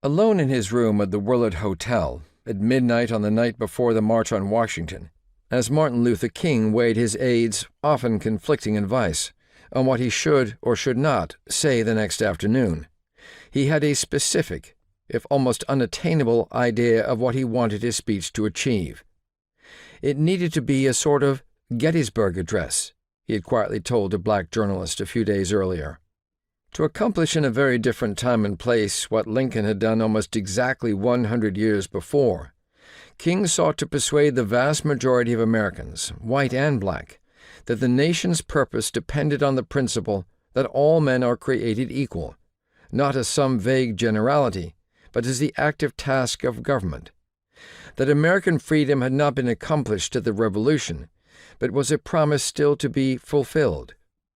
Alone in his room at the Willard Hotel, at midnight on the night before the March on Washington, as Martin Luther King weighed his aide's often conflicting advice on what he should or should not say the next afternoon, he had a specific, if almost unattainable, idea of what he wanted his speech to achieve. It needed to be a sort of Gettysburg Address, he had quietly told a black journalist a few days earlier. To accomplish in a very different time and place what Lincoln had done almost exactly 100 years before, King sought to persuade the vast majority of Americans, white and black, that the nation's purpose depended on the principle that all men are created equal, not as some vague generality, but as the active task of government. That American freedom had not been accomplished at the Revolution, but was a promise still to be fulfilled,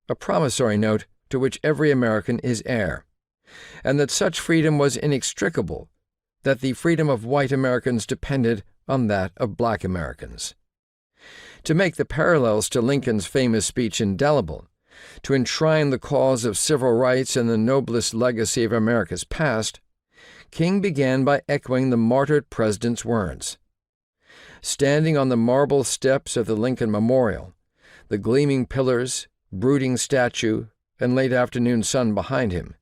a promissory note to which every American is heir, and that such freedom was inextricable, that the freedom of white Americans depended on that of black Americans. To make the parallels to Lincoln's famous speech indelible, to enshrine the cause of civil rights in the noblest legacy of America's past, King began by echoing the martyred president's words. Standing on the marble steps of the Lincoln Memorial, the gleaming pillars, brooding statue, and late afternoon sun behind him,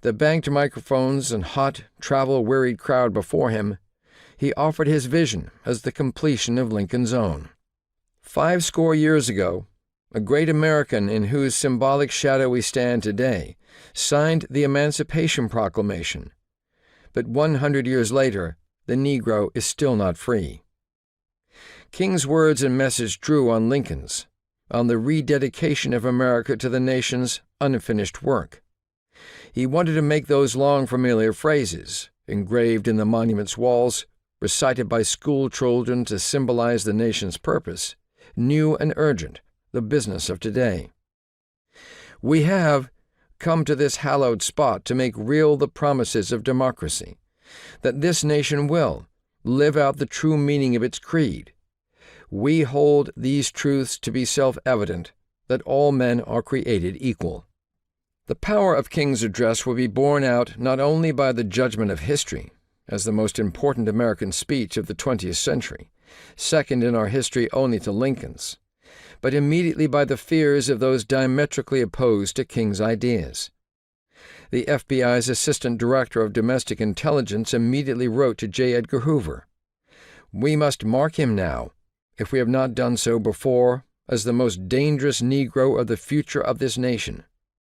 the banked microphones and hot, travel-wearied crowd before him, he offered his vision as the completion of Lincoln's own. 50 years ago, a great American in whose symbolic shadow we stand today signed the Emancipation Proclamation. But 100 years later, the Negro is still not free. King's words and message drew on Lincoln's, on the rededication of America to the nation's unfinished work. He wanted to make those long familiar phrases, engraved in the monument's walls, recited by school children to symbolize the nation's purpose, new and urgent, the business of today. We have come to this hallowed spot to make real the promises of democracy, that this nation will live out the true meaning of its creed. We hold these truths to be self-evident, that all men are created equal. The power of King's address will be borne out not only by the judgment of history, as the most important American speech of the 20th century, second in our history only to Lincoln's, but immediately by the fears of those diametrically opposed to King's ideas. The FBI's Assistant Director of Domestic Intelligence immediately wrote to J. Edgar Hoover, "We must mark him now, if we have not done so before, as the most dangerous Negro of the future of this nation,